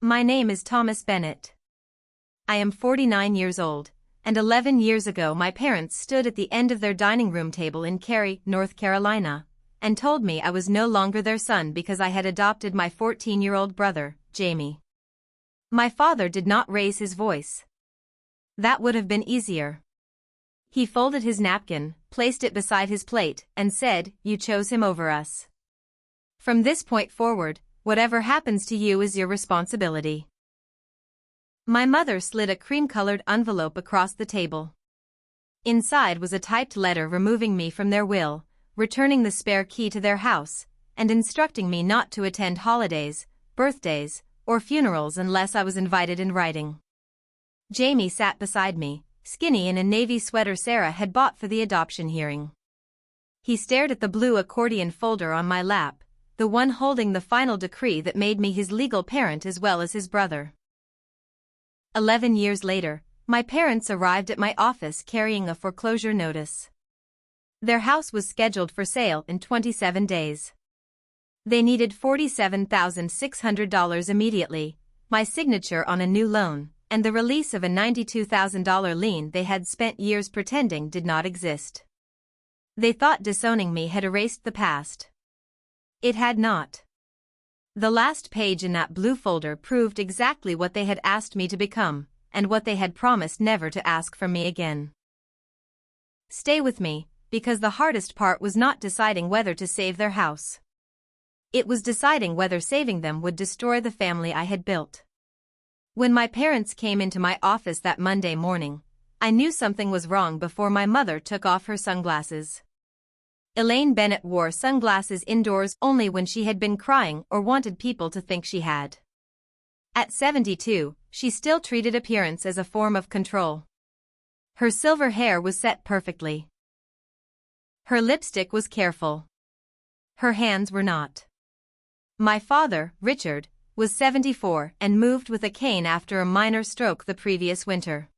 My name is Thomas Bennett. I am 49 years old, and 11 years ago my parents stood at the end of their dining room table in Cary, North Carolina, and told me I was no longer their son because I had adopted my 14-year-old brother, Jamie. My father did not raise his voice. That would have been easier. He folded his napkin, placed it beside his plate, and said, "You chose him over us. From this point forward, whatever happens to you is your responsibility." My mother slid a cream-colored envelope across the table. Inside was a typed letter removing me from their will, returning the spare key to their house, and instructing me not to attend holidays, birthdays, or funerals unless I was invited in writing. Jamie sat beside me, skinny in a navy sweater Sarah had bought for the adoption hearing. He stared at the blue accordion folder on my lap, the one holding the final decree that made me his legal parent as well as his brother. 11 years later, my parents arrived at my office carrying a foreclosure notice. Their house was scheduled for sale in 27 days. They needed $47,600 immediately, my signature on a new loan, and the release of a $92,000 lien they had spent years pretending did not exist. They thought disowning me had erased the past. It had not. The last page in that blue folder proved exactly what they had asked me to become, and what they had promised never to ask from me again. Stay with me, because the hardest part was not deciding whether to save their house. It was deciding whether saving them would destroy the family I had built. When my parents came into my office that Monday morning, I knew something was wrong before my mother took off her sunglasses. Elaine Bennett wore sunglasses indoors only when she had been crying or wanted people to think she had. At 72, she still treated appearance as a form of control. Her silver hair was set perfectly. Her lipstick was careful. Her hands were not. My father, Richard, was 74 and moved with a cane after a minor stroke the previous winter.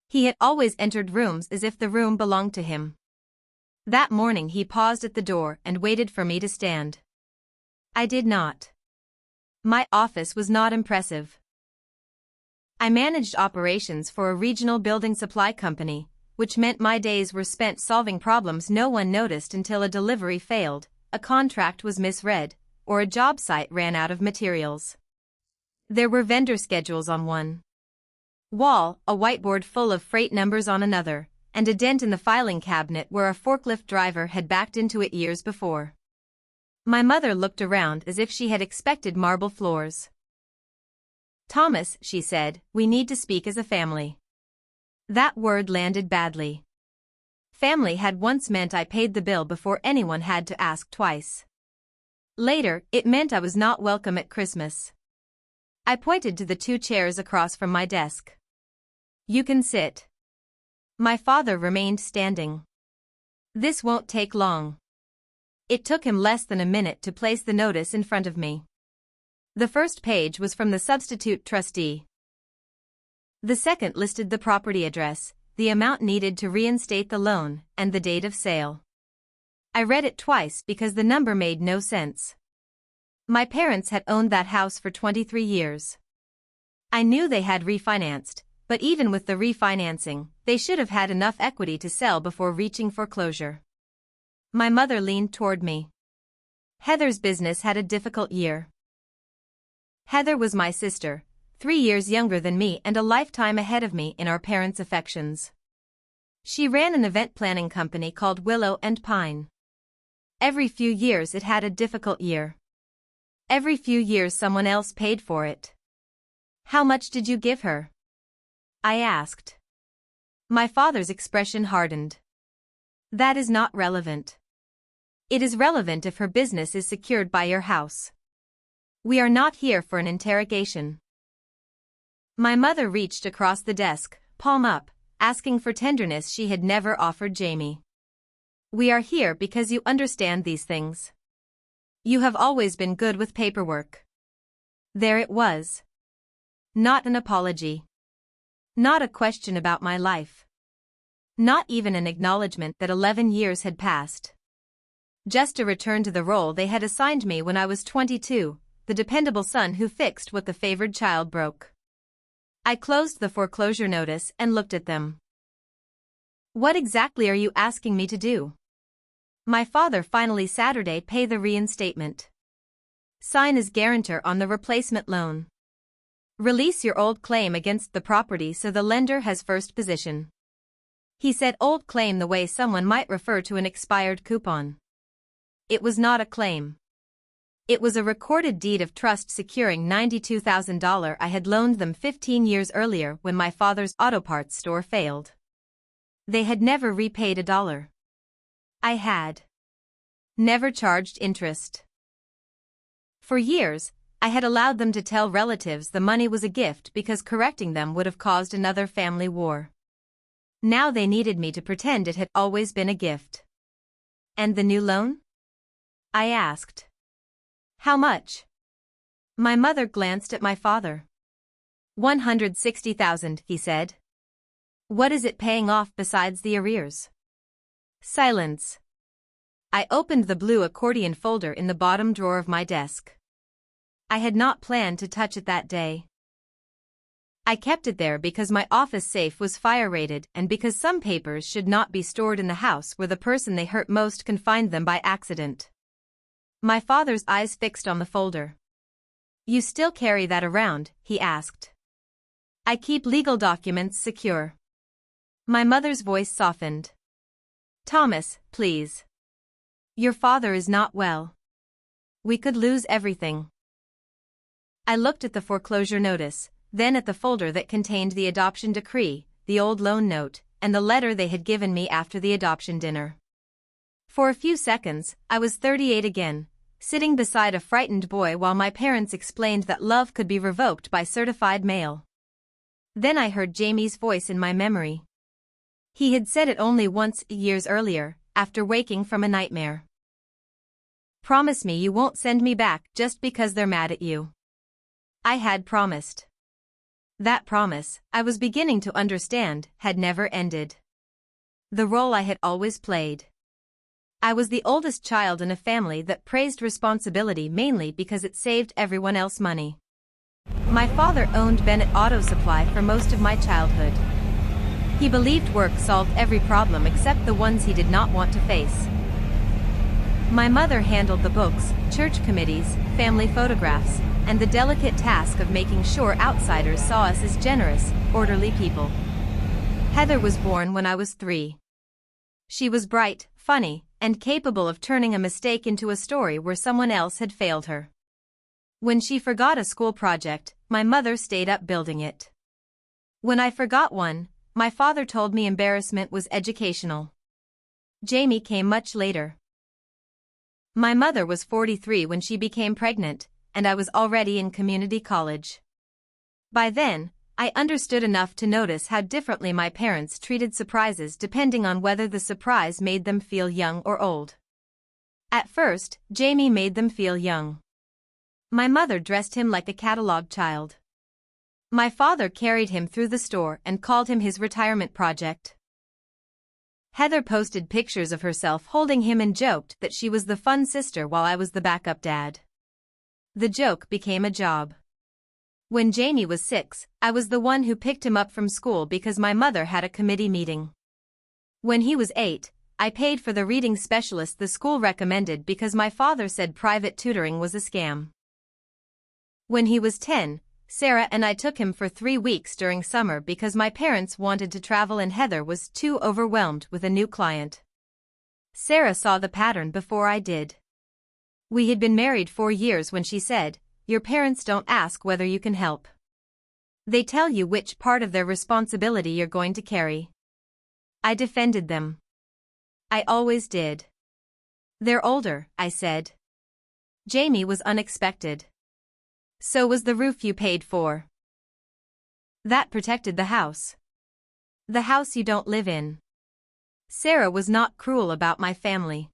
He had always entered rooms as if the room belonged to him. That morning he paused at the door and waited for me to stand. I did not. My office was not impressive. I managed operations for a regional building supply company, which meant my days were spent solving problems no one noticed until a delivery failed, a contract was misread, or a job site ran out of materials. There were vendor schedules on one wall, a whiteboard full of freight numbers on another, and a dent in the filing cabinet where a forklift driver had backed into it years before. My mother looked around as if she had expected marble floors. "Thomas," she said, "we need to speak as a family." That word landed badly. Family had once meant I paid the bill before anyone had to ask twice. Later, it meant I was not welcome at Christmas. I pointed to the two chairs across from my desk. "You can sit." My father remained standing. "This won't take long." It took him less than a minute to place the notice in front of me. The first page was from the substitute trustee. The second listed the property address, the amount needed to reinstate the loan, and the date of sale. I read it twice because the number made no sense. My parents had owned that house for 23 years. I knew they had refinanced, but even with the refinancing, they should have had enough equity to sell before reaching foreclosure. My mother leaned toward me. Heather's business had a difficult year. Heather was my sister, 3 years younger than me and a lifetime ahead of me in our parents' affections. She ran an event planning company called Willow and Pine. Every few years it had a difficult year. Every few years someone else paid for it. "How much did you give her?" I asked. My father's expression hardened. "That is not relevant. It is relevant if her business is secured by your house. We are not here for an interrogation." My mother reached across the desk, palm up, asking for tenderness she had never offered Jamie. "We are here because you understand these things. You have always been good with paperwork." There it was. Not an apology. Not a question about my life. Not even an acknowledgement that 11 years had passed. Just a return to the role they had assigned me when I was 22, the dependable son who fixed what the favored child broke. I closed the foreclosure notice and looked at them. What exactly are you asking me to do? My father finally Saturday pay the reinstatement. Sign as guarantor on the replacement loan. Release your old claim against the property so the lender has first position. He said old claim the way someone might refer to an expired coupon. It was not a claim. It was a recorded deed of trust securing $92,000 I had loaned them 15 years earlier when my father's auto parts store failed. They had never repaid $1. I had never charged interest. For years, I had allowed them to tell relatives the money was a gift because correcting them would have caused another family war. Now they needed me to pretend it had always been a gift. And the new loan? I asked. How much? My mother glanced at my father. $160,000, he said. What is it paying off besides the arrears? Silence. I opened the blue accordion folder in the bottom drawer of my desk. I had not planned to touch it that day. I kept it there because my office safe was fire-rated and because some papers should not be stored in the house where the person they hurt most can find them by accident. My father's eyes fixed on the folder. You still carry that around? He asked. I keep legal documents secure. My mother's voice softened. Thomas, please. Your father is not well. We could lose everything. I looked at the foreclosure notice, then at the folder that contained the adoption decree, the old loan note, and the letter they had given me after the adoption dinner. For a few seconds, I was 38 again, sitting beside a frightened boy while my parents explained that love could be revoked by certified mail. Then I heard Jamie's voice in my memory. He had said it only once years earlier, after waking from a nightmare. Promise me you won't send me back just because they're mad at you. I had promised. That promise, I was beginning to understand, had never ended. The role I had always played. I was the oldest child in a family that praised responsibility mainly because it saved everyone else money. My father owned Bennett Auto Supply for most of my childhood. He believed work solved every problem except the ones he did not want to face. My mother handled the books, church committees, family photographs, and the delicate task of making sure outsiders saw us as generous, orderly people. Heather was born when I was 3. She was bright, funny, and capable of turning a mistake into a story where someone else had failed her. When she forgot a school project, my mother stayed up building it. When I forgot one, my father told me embarrassment was educational. Jamie came much later. My mother was 43 when she became pregnant, and I was already in community college. By then, I understood enough to notice how differently my parents treated surprises depending on whether the surprise made them feel young or old. At first, Jamie made them feel young. My mother dressed him like a catalog child. My father carried him through the store and called him his retirement project. Heather posted pictures of herself holding him and joked that she was the fun sister while I was the backup dad. The joke became a job. When Jamie was 6, I was the one who picked him up from school because my mother had a committee meeting. When he was 8, I paid for the reading specialist the school recommended because my father said private tutoring was a scam. When he was 10, Sarah and I took him for 3 weeks during summer because my parents wanted to travel and Heather was too overwhelmed with a new client. Sarah saw the pattern before I did. We had been married 4 years when she said, "Your parents don't ask whether you can help. They tell you which part of their responsibility you're going to carry." I defended them. I always did. "They're older," I said. Jamie was unexpected. "So was the roof you paid for. That protected the house. The house you don't live in." Sarah was not cruel about my family.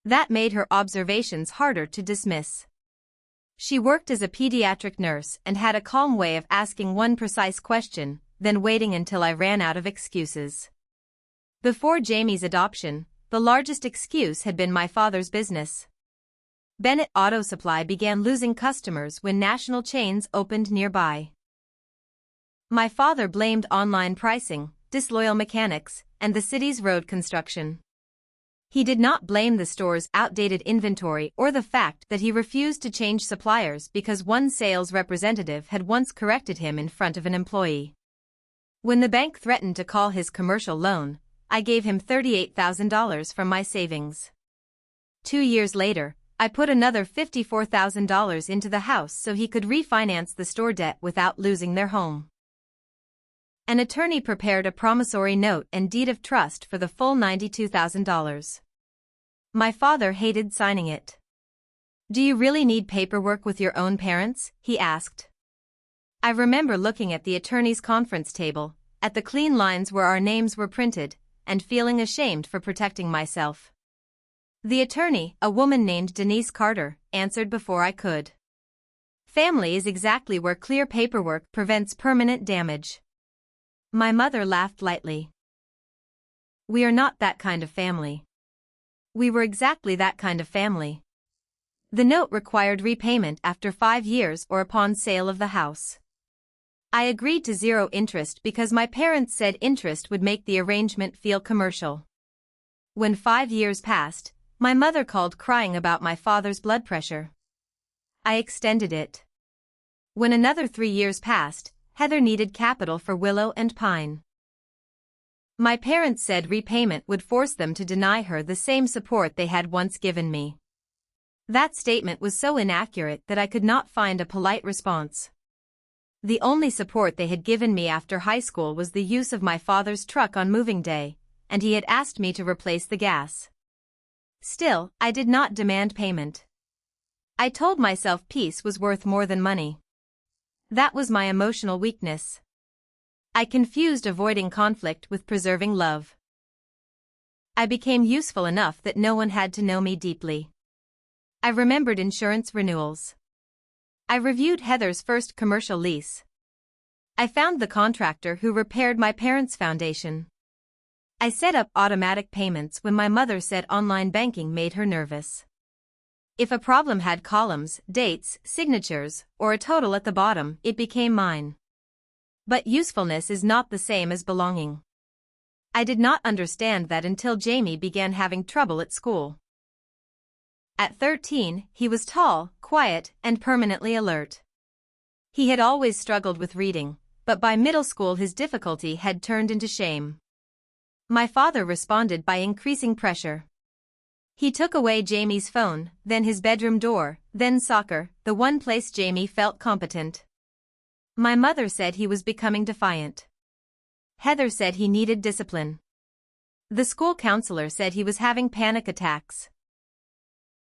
That made her observations harder to dismiss. She worked as a pediatric nurse and had a calm way of asking one precise question, then waiting until I ran out of excuses. Before Jamie's adoption, the largest excuse had been my father's business. Bennett Auto Supply began losing customers when national chains opened nearby. My father blamed online pricing, disloyal mechanics, and the city's road construction. He did not blame the store's outdated inventory or the fact that he refused to change suppliers because one sales representative had once corrected him in front of an employee. When the bank threatened to call his commercial loan, I gave him $38,000 from my savings. 2 years later, I put another $54,000 into the house so he could refinance the store debt without losing their home. An attorney prepared a promissory note and deed of trust for the full $92,000. My father hated signing it. "Do you really need paperwork with your own parents?" he asked. I remember looking at the attorney's conference table, at the clean lines where our names were printed, and feeling ashamed for protecting myself. The attorney, a woman named Denise Carter, answered before I could. "Family is exactly where clear paperwork prevents permanent damage." My mother laughed lightly. "We are not that kind of family." We were exactly that kind of family. The note required repayment after 5 years or upon sale of the house. I agreed to 0 interest because my parents said interest would make the arrangement feel commercial. When 5 years passed, my mother called crying about my father's blood pressure. I extended it. When another 3 years passed, Heather needed capital for Willow and Pine. My parents said repayment would force them to deny her the same support they had once given me. That statement was so inaccurate that I could not find a polite response. The only support they had given me after high school was the use of my father's truck on moving day, and he had asked me to replace the gas. Still, I did not demand payment. I told myself peace was worth more than money. That was my emotional weakness. I confused avoiding conflict with preserving love. I became useful enough that no one had to know me deeply. I remembered insurance renewals. I reviewed Heather's first commercial lease. I found the contractor who repaired my parents' foundation. I set up automatic payments when my mother said online banking made her nervous. If a problem had columns, dates, signatures, or a total at the bottom, it became mine. But usefulness is not the same as belonging. I did not understand that until Jamie began having trouble at school. At 13, he was tall, quiet, and permanently alert. He had always struggled with reading, but by middle school his difficulty had turned into shame. My father responded by increasing pressure. He took away Jamie's phone, then his bedroom door, then soccer, the one place Jamie felt competent. My mother said he was becoming defiant. Heather said he needed discipline. The school counselor said he was having panic attacks.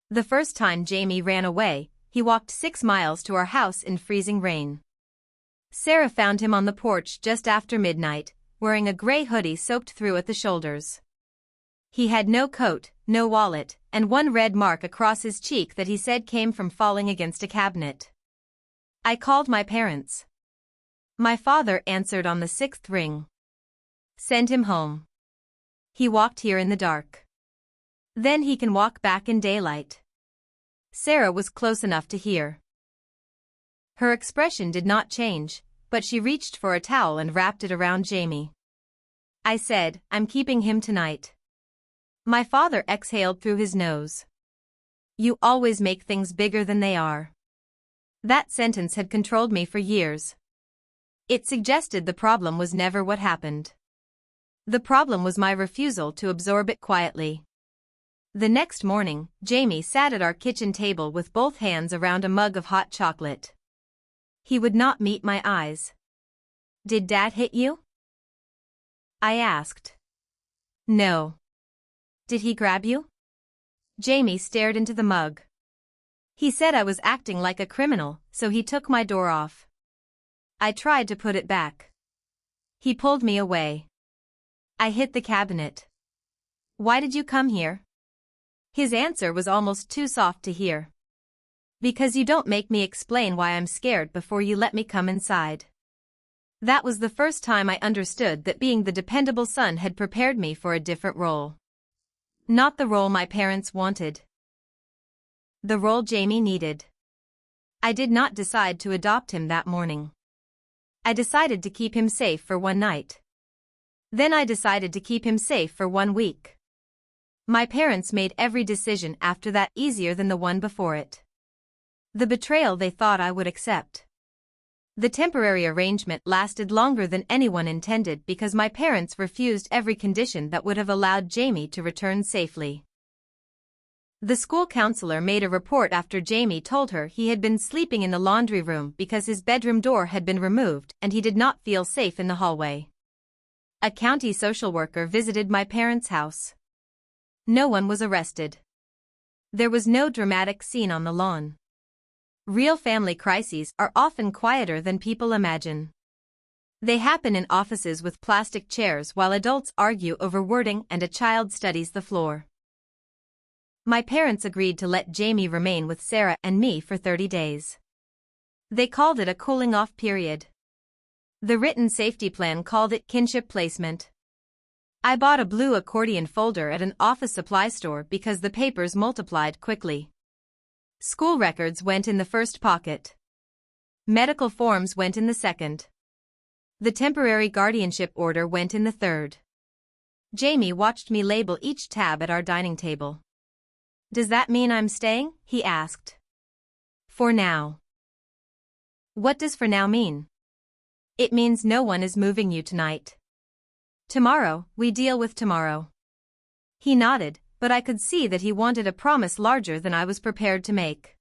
The first time Jamie ran away, he walked 6 miles to our house in freezing rain. Sarah found him on the porch just after midnight, wearing a gray hoodie soaked through at the shoulders. He had no coat, no wallet, and one red mark across his cheek that he said came from falling against a cabinet. I called my parents. My father answered on the 6th ring. "Send him home. He walked here in the dark. Then he can walk back in daylight." Sarah was close enough to hear. Her expression did not change, but she reached for a towel and wrapped it around Jamie. I said, "I'm keeping him tonight." My father exhaled through his nose. "You always make things bigger than they are." That sentence had controlled me for years. It suggested the problem was never what happened. The problem was my refusal to absorb it quietly. The next morning, Jamie sat at our kitchen table with both hands around a mug of hot chocolate. He would not meet my eyes. "Did Dad hit you?" I asked. "No." "Did he grab you?" Jamie stared into the mug. "He said I was acting like a criminal, so he took my door off." I tried to put it back. He pulled me away. I hit the cabinet. "Why did you come here?" His answer was almost too soft to hear. "Because you don't make me explain why I'm scared before you let me come inside." That was the first time I understood that being the dependable son had prepared me for a different role. Not the role my parents wanted. The role Jamie needed. I did not decide to adopt him that morning. I decided to keep him safe for one night. Then I decided to keep him safe for 1 week. My parents made every decision after that easier than the one before it. The betrayal they thought I would accept. The temporary arrangement lasted longer than anyone intended because my parents refused every condition that would have allowed Jamie to return safely. The school counselor made a report after Jamie told her he had been sleeping in the laundry room because his bedroom door had been removed and he did not feel safe in the hallway. A county social worker visited my parents' house. No one was arrested. There was no dramatic scene on the lawn. Real family crises are often quieter than people imagine. They happen in offices with plastic chairs while adults argue over wording and a child studies the floor. My parents agreed to let Jamie remain with Sarah and me for 30 days. They called it a cooling-off period. The written safety plan called it kinship placement. I bought a blue accordion folder at an office supply store because the papers multiplied quickly. School records went in the first pocket. Medical forms went in the second. The temporary guardianship order went in the third. Jamie watched me label each tab at our dining table. "Does that mean I'm staying?" he asked. "For now." "What does for now mean?" "It means no one is moving you tonight. Tomorrow, we deal with tomorrow." He nodded, but I could see that he wanted a promise larger than I was prepared to make.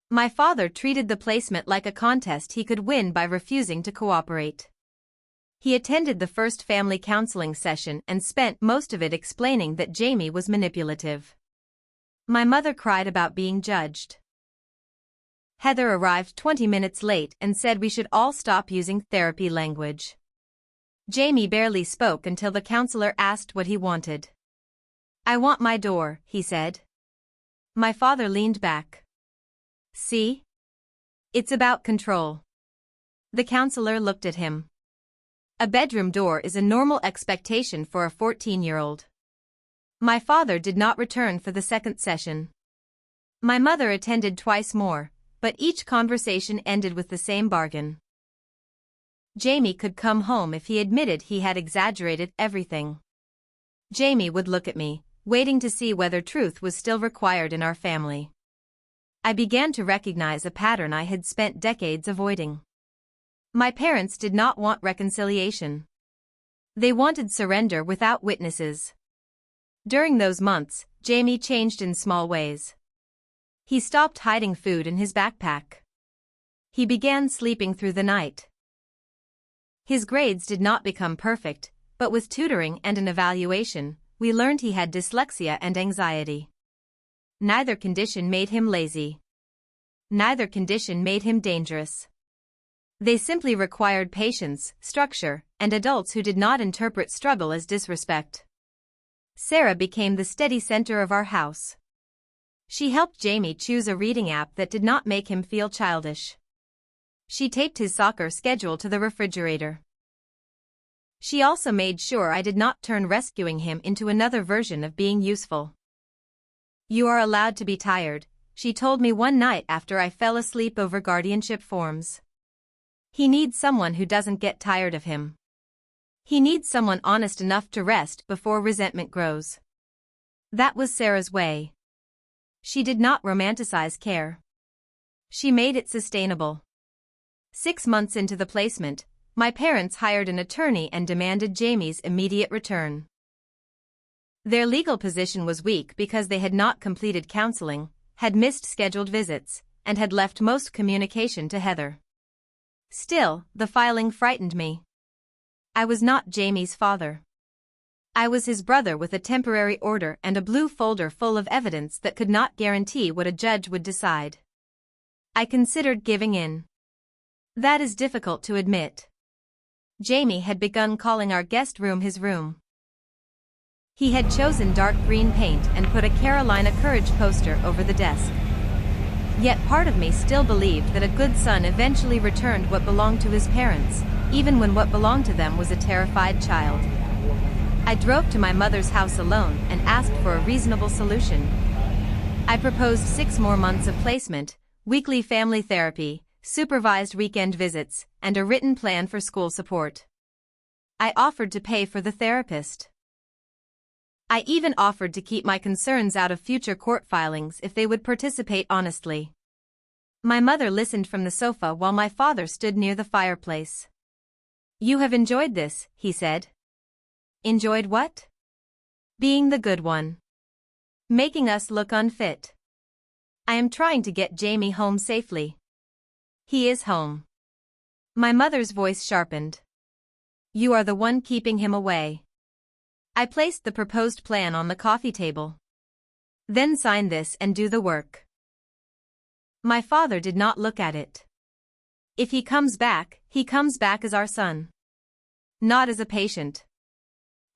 My father treated the placement like a contest he could win by refusing to cooperate. He attended the first family counseling session and spent most of it explaining that Jamie was manipulative. My mother cried about being judged. Heather arrived 20 minutes late and said we should all stop using therapy language. Jamie barely spoke until the counselor asked what he wanted. "I want my door," he said. My father leaned back. "See? It's about control." The counselor looked at him. A bedroom door is a normal expectation for a 14-year-old. My father did not return for the second session. My mother attended twice more, but each conversation ended with the same bargain. Jamie could come home if he admitted he had exaggerated everything. Jamie would look at me, waiting to see whether truth was still required in our family. I began to recognize a pattern I had spent decades avoiding. My parents did not want reconciliation. They wanted surrender without witnesses. During those months, Jamie changed in small ways. He stopped hiding food in his backpack. He began sleeping through the night. His grades did not become perfect, but with tutoring and an evaluation, we learned he had dyslexia and anxiety. Neither condition made him lazy. Neither condition made him dangerous. They simply required patience, structure, and adults who did not interpret struggle as disrespect. Sarah became the steady center of our house. She helped Jamie choose a reading app that did not make him feel childish. She taped his soccer schedule to the refrigerator. She also made sure I did not turn rescuing him into another version of being useful. "You are allowed to be tired," she told me one night after I fell asleep over guardianship forms. "He needs someone who doesn't get tired of him. He needs someone honest enough to rest before resentment grows." That was Sarah's way. She did not romanticize care. She made it sustainable. 6 months into the placement, my parents hired an attorney and demanded Jamie's immediate return. Their legal position was weak because they had not completed counseling, had missed scheduled visits, and had left most communication to Heather. Still, the filing frightened me. I was not Jamie's father. I was his brother with a temporary order and a blue folder full of evidence that could not guarantee what a judge would decide. I considered giving in. That is difficult to admit. Jamie had begun calling our guest room his room. He had chosen dark green paint and put a Carolina Courage poster over the desk. Yet part of me still believed that a good son eventually returned what belonged to his parents, even when what belonged to them was a terrified child. I drove to my mother's house alone and asked for a reasonable solution. I I proposed 6 more months of placement, weekly family therapy, supervised weekend visits, and a written plan for school support. I offered to pay for the therapist. I even offered to keep my concerns out of future court filings if they would participate honestly. My mother listened from the sofa while my father stood near the fireplace. "You have enjoyed this," he said. "Enjoyed what?" "Being the good one. Making us look unfit. I am trying to get Jamie home safely." "He is home." My mother's voice sharpened. "You are the one keeping him away." I placed the proposed plan on the coffee table. "Then sign this and do the work." My father did not look at it. "If he comes back as our son. Not as a patient.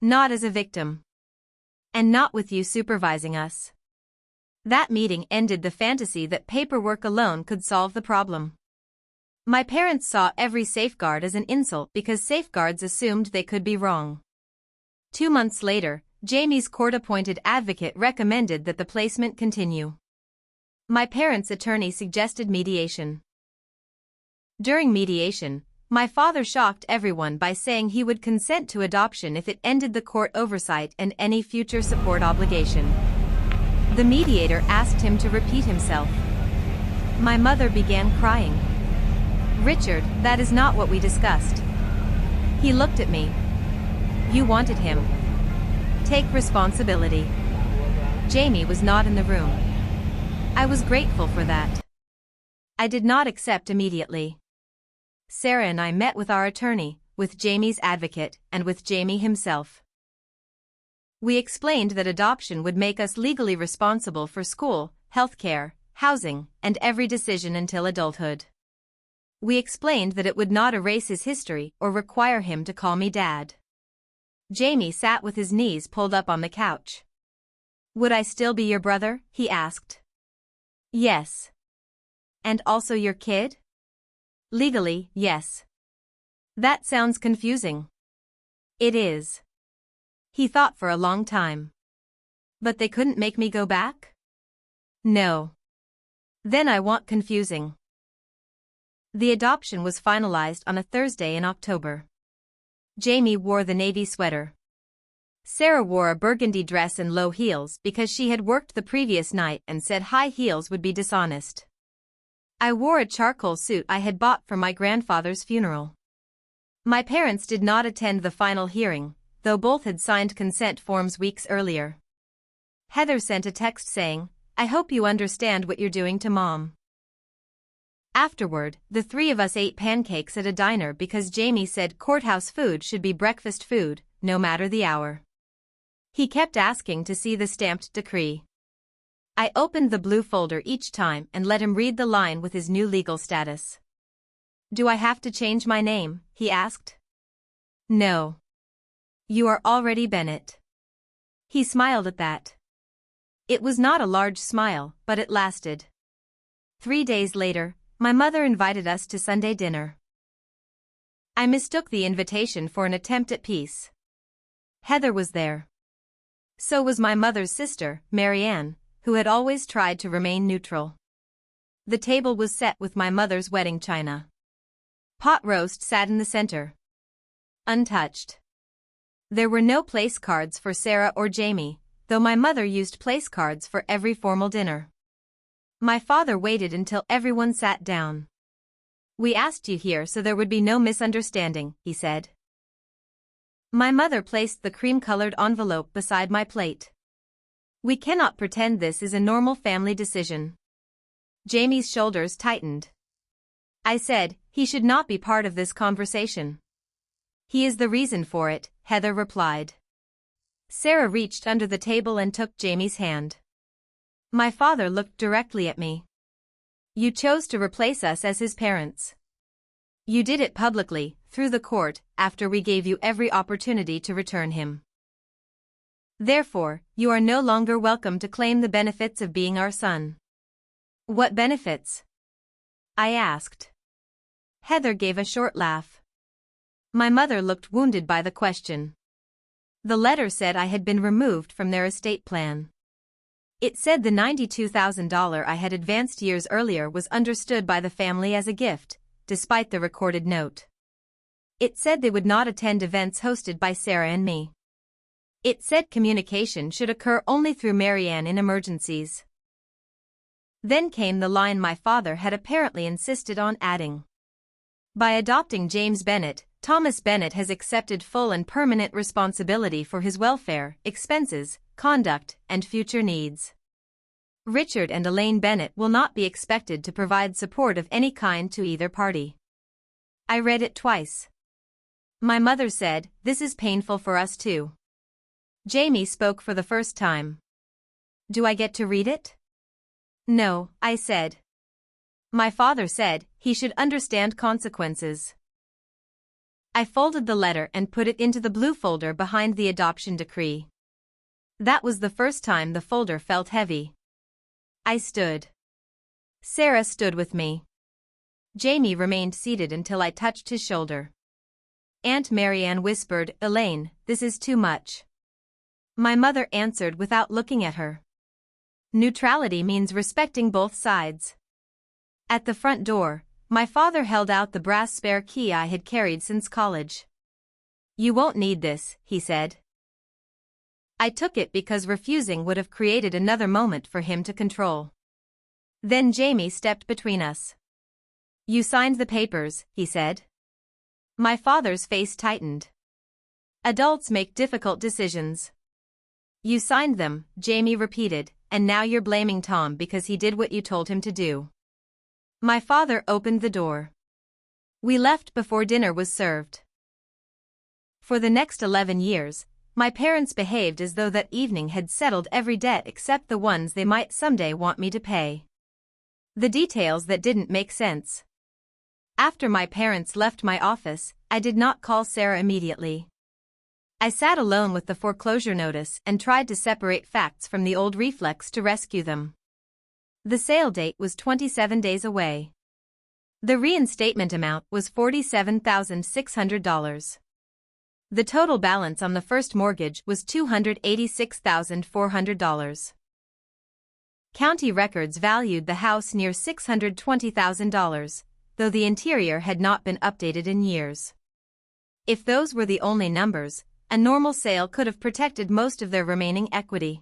Not as a victim. And not with you supervising us." That meeting ended the fantasy that paperwork alone could solve the problem. My parents saw every safeguard as an insult because safeguards assumed they could be wrong. 2 months later, Jamie's court-appointed advocate recommended that the placement continue. My parents' attorney suggested mediation. During mediation, my father shocked everyone by saying he would consent to adoption if it ended the court oversight and any future support obligation. The mediator asked him to repeat himself. My mother began crying. "Richard, that is not what we discussed." He looked at me. "You wanted him. Take responsibility." Jamie was not in the room. I was grateful for that. I did not accept immediately. Sarah and I met with our attorney, with Jamie's advocate, and with Jamie himself. We explained that adoption would make us legally responsible for school, healthcare, housing, and every decision until adulthood. We explained that it would not erase his history or require him to call me Dad. Jamie sat with his knees pulled up on the couch. "Would I still be your brother?" he asked. "Yes." "And also your kid?" "Legally, yes." "That sounds confusing." "It is." He thought for a long time. "But they couldn't make me go back?" "No." "Then I want confusing." The adoption was finalized on a Thursday in October. Jamie wore the navy sweater. Sarah wore a burgundy dress and low heels because she had worked the previous night and said high heels would be dishonest. I wore a charcoal suit I had bought for my grandfather's funeral. My parents did not attend the final hearing, though both had signed consent forms weeks earlier. Heather sent a text saying, "I hope you understand what you're doing to Mom." Afterward, the 3 of us ate pancakes at a diner because Jamie said courthouse food should be breakfast food, no matter the hour. He kept asking to see the stamped decree. I opened the blue folder each time and let him read the line with his new legal status. "Do I have to change my name?" he asked. "No. You are already Bennett." He smiled at that. It was not a large smile, but it lasted. 3 days later, my mother invited us to Sunday dinner. I mistook the invitation for an attempt at peace. Heather was there. So was my mother's sister, Marianne, who had always tried to remain neutral. The table was set with my mother's wedding china. Pot roast sat in the center, untouched. There were no place cards for Sarah or Jamie, though my mother used place cards for every formal dinner. My father waited until everyone sat down. "We asked you here so there would be no misunderstanding," he said. My mother placed the cream-colored envelope beside my plate. "We cannot pretend this is a normal family decision." Jamie's shoulders tightened. I said, "He should not be part of this conversation." "He is the reason for it," Heather replied. Sarah reached under the table and took Jamie's hand. My father looked directly at me. "You chose to replace us as his parents. You did it publicly, through the court, after we gave you every opportunity to return him. Therefore, you are no longer welcome to claim the benefits of being our son." "What benefits?" I asked. Heather gave a short laugh. My mother looked wounded by the question. The letter said I had been removed from their estate plan. It said the $92,000 I had advanced years earlier was understood by the family as a gift, despite the recorded note. It said they would not attend events hosted by Sarah and me. It said communication should occur only through Marianne in emergencies. Then came the line my father had apparently insisted on adding. By adopting James Bennett, Thomas Bennett has accepted full and permanent responsibility for his welfare, expenses, conduct, and future needs. Richard and Elaine Bennett will not be expected to provide support of any kind to either party. I read it twice. My mother said, "This is painful for us too." Jamie spoke for the first time. "Do I get to read it?" "No," I said. My father said he should understand consequences. I folded the letter and put it into the blue folder behind the adoption decree. That was the first time the folder felt heavy. I stood. Sarah stood with me. Jamie remained seated until I touched his shoulder. Aunt Marianne whispered, "Elaine, this is too much." My mother answered without looking at her. Neutrality means respecting both sides. At the front door, my father held out the brass spare key I had carried since college. "You won't need this," he said. I took it because refusing would have created another moment for him to control. Then Jamie stepped between us. "You signed the papers," he said. My father's face tightened. Adults make difficult decisions. "You signed them," Jamie repeated, "and now you're blaming Tom because he did what you told him to do." My father opened the door. We left before dinner was served. For the next 11 years, my parents behaved as though that evening had settled every debt except the ones they might someday want me to pay. The details that didn't make sense. After my parents left my office, I did not call Sarah immediately. I sat alone with the foreclosure notice and tried to separate facts from the old reflex to rescue them. The sale date was 27 days away. The reinstatement amount was $47,600. The total balance on the first mortgage was $286,400. County records valued the house near $620,000, though the interior had not been updated in years. If those were the only numbers, a normal sale could have protected most of their remaining equity.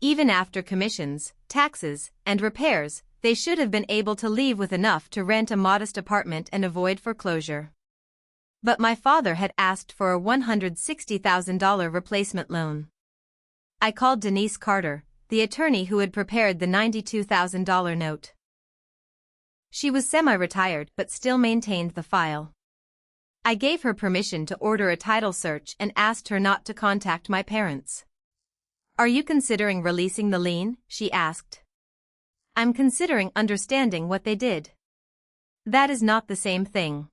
Even after commissions, taxes, and repairs, they should have been able to leave with enough to rent a modest apartment and avoid foreclosure. But my father had asked for a $160,000 replacement loan. I called Denise Carter, the attorney who had prepared the $92,000 note. She was semi-retired but still maintained the file. I gave her permission to order a title search and asked her not to contact my parents. "Are you considering releasing the lien?" she asked. "I'm considering understanding what they did." "That is not the same thing."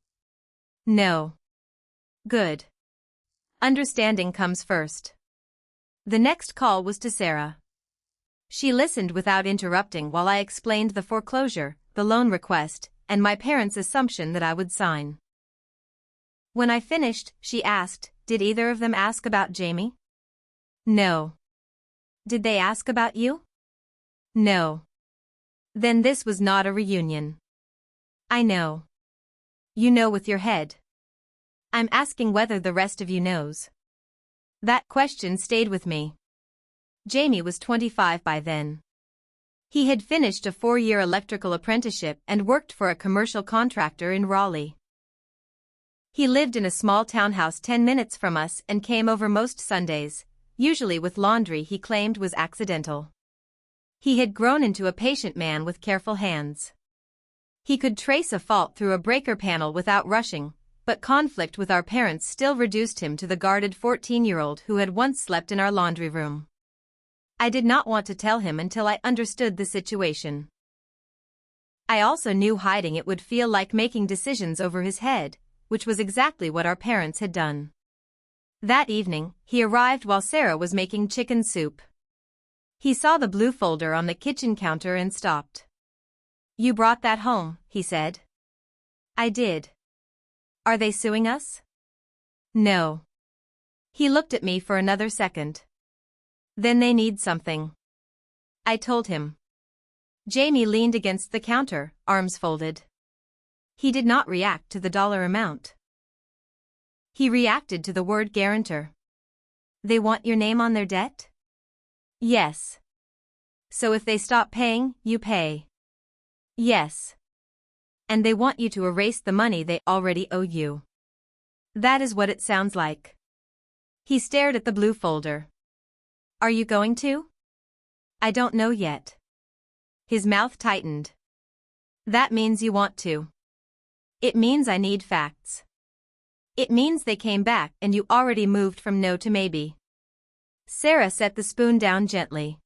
"No." "Good. Understanding comes first." The next call was to Sarah. She listened without interrupting while I explained the foreclosure, the loan request, and my parents' assumption that I would sign. When I finished, she asked, "Did either of them ask about Jamie?" "No." "Did they ask about you?" "No." Then this was not a reunion. "I know. You know with your head. I'm asking whether the rest of you knows." That question stayed with me. Jamie was 25 by then. He had finished a 4-year electrical apprenticeship and worked for a commercial contractor in Raleigh. He lived in a small townhouse 10 minutes from us and came over most Sundays, usually with laundry he claimed was accidental. He had grown into a patient man with careful hands. He could trace a fault through a breaker panel without rushing, but conflict with our parents still reduced him to the guarded 14-year-old who had once slept in our laundry room. I did not want to tell him until I understood the situation. I also knew hiding it would feel like making decisions over his head, which was exactly what our parents had done. That evening, he arrived while Sarah was making chicken soup. He saw the blue folder on the kitchen counter and stopped. "You brought that home," he said. "I did." "Are they suing us?" "No." He looked at me for another second. "Then they need something." I told him. Jamie leaned against the counter, arms folded. He did not react to the dollar amount. He reacted to the word guarantor. They want your name on their debt? Yes. So if they stop paying, you pay? Yes. And they want you to erase the money they already owe you. That is what it sounds like. He stared at the blue folder. Are you going to? I don't know yet. His mouth tightened. That means you want to. It means I need facts. It means they came back and you already moved from no to maybe. Sarah set the spoon down gently.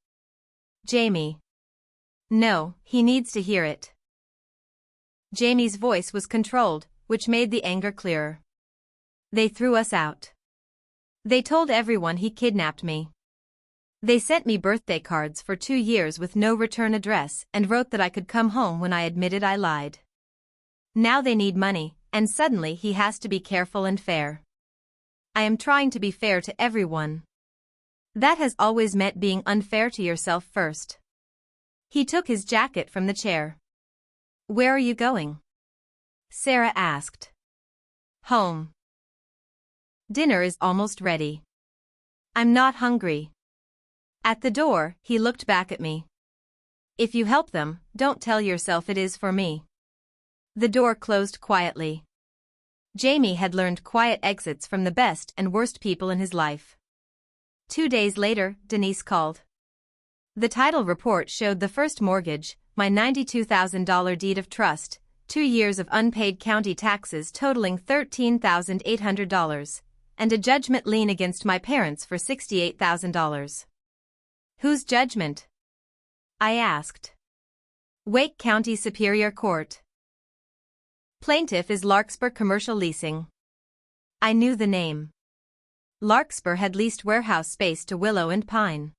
Jamie. No, he needs to hear it. Jamie's voice was controlled, which made the anger clearer. They threw us out. They told everyone he kidnapped me. They sent me birthday cards for 2 years with no return address and wrote that I could come home when I admitted I lied. Now they need money, and suddenly he has to be careful and fair. I am trying to be fair to everyone. That has always meant being unfair to yourself first. He took his jacket from the chair. Where are you going? Sarah asked. Home. Dinner is almost ready. I'm not hungry. At the door, he looked back at me. If you help them, don't tell yourself it is for me. The door closed quietly. Jamie had learned quiet exits from the best and worst people in his life. 2 days later, Denise called. The title report showed the first mortgage, my $92,000 deed of trust, 2 years of unpaid county taxes totaling $13,800, and a judgment lien against my parents for $68,000. Whose judgment? I asked. Wake County Superior Court. Plaintiff is Larkspur Commercial Leasing. I knew the name. Larkspur had leased warehouse space to Willow and Pine.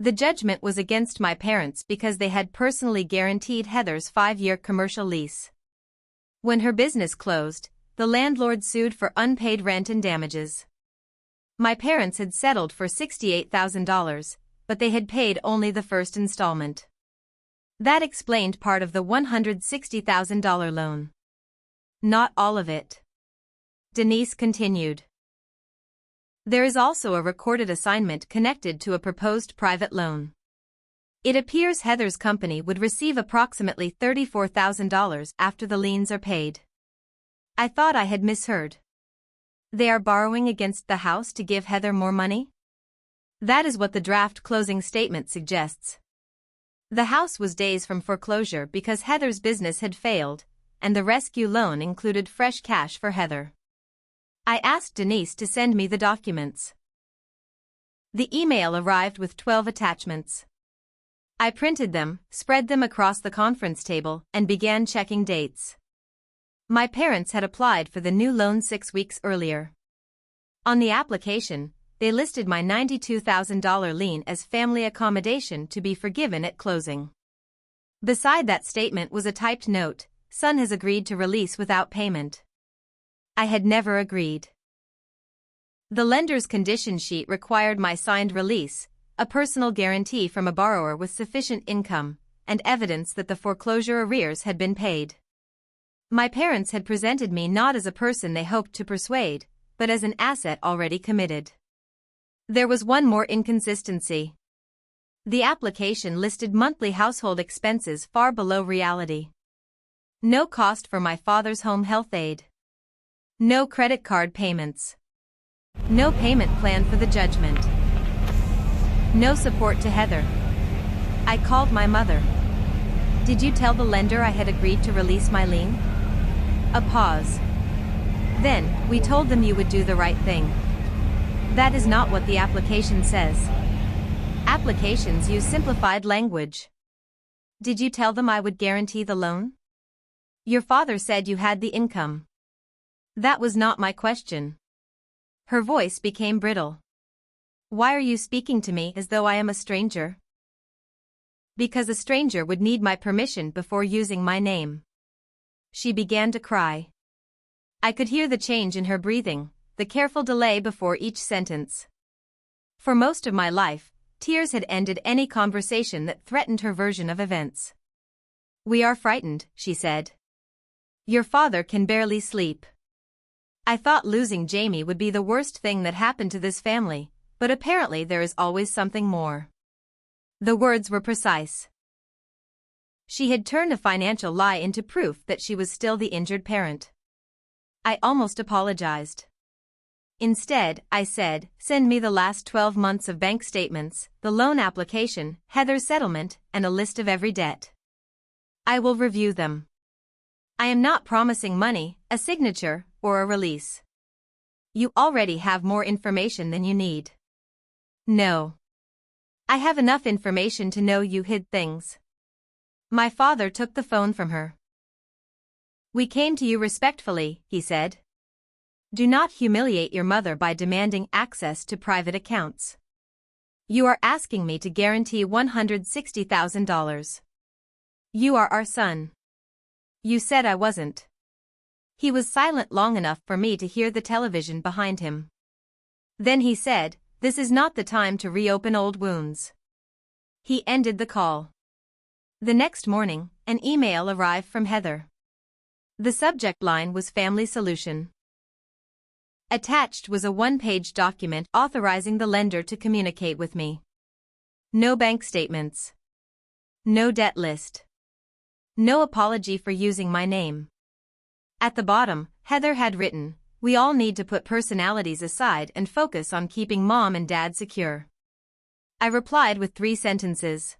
The judgment was against my parents because they had personally guaranteed Heather's 5-year commercial lease. When her business closed, the landlord sued for unpaid rent and damages. My parents had settled for $68,000, but they had paid only the first installment. That explained part of the $160,000 loan. Not all of it. Denise continued. There is also a recorded assignment connected to a proposed private loan. It appears Heather's company would receive approximately $34,000 after the liens are paid. I thought I had misheard. They are borrowing against the house to give Heather more money? That is what the draft closing statement suggests. The house was days from foreclosure because Heather's business had failed, and the rescue loan included fresh cash for Heather. I asked Denise to send me the documents. The email arrived with 12 attachments. I printed them, spread them across the conference table, and began checking dates. My parents had applied for the new loan 6 weeks earlier. On the application, they listed my $92,000 lien as family accommodation to be forgiven at closing. Beside that statement was a typed note, "Son has agreed to release without payment." I had never agreed. The lender's condition sheet required my signed release, a personal guarantee from a borrower with sufficient income, and evidence that the foreclosure arrears had been paid. My parents had presented me not as a person they hoped to persuade, but as an asset already committed. There was one more inconsistency. The application listed monthly household expenses far below reality. No cost for my father's home health aid. No credit card payments. No payment plan for the judgment. No support to Heather. I called my mother. Did you tell the lender I had agreed to release my lien? A pause. Then, we told them you would do the right thing. That is not what the application says. Applications use simplified language. Did you tell them I would guarantee the loan? Your father said you had the income. That was not my question. Her voice became brittle. Why are you speaking to me as though I am a stranger? Because a stranger would need my permission before using my name. She began to cry. I could hear the change in her breathing, the careful delay before each sentence. For most of my life, Tears had ended any conversation that threatened her version of events. "We are frightened," she said. "Your father can barely sleep." I thought losing Jamie would be the worst thing that happened to this family, but apparently there is always something more. The words were precise. She had turned a financial lie into proof that she was still the injured parent. I almost apologized. Instead, I said, "Send me the last 12 months of bank statements, the loan application, Heather's settlement, and a list of every debt. I will review them. I am not promising money, a signature, or a release. You already have more information than you need." "No. I have enough information to know you hid things." My father took the phone from her. "We came to you respectfully," he said. "Do not humiliate your mother by demanding access to private accounts. You are asking me to guarantee $160,000. You are our son. You said I wasn't." He was silent long enough for me to hear the television behind him. Then he said, "This is not the time to reopen old wounds." He ended the call. The next morning, an email arrived from Heather. The subject line was Family Solution. Attached was a one-page document authorizing the lender to communicate with me. No bank statements. No debt list. No apology for using my name. At the bottom, Heather had written, "We all need to put personalities aside and focus on keeping Mom and Dad secure." I replied with 3 sentences.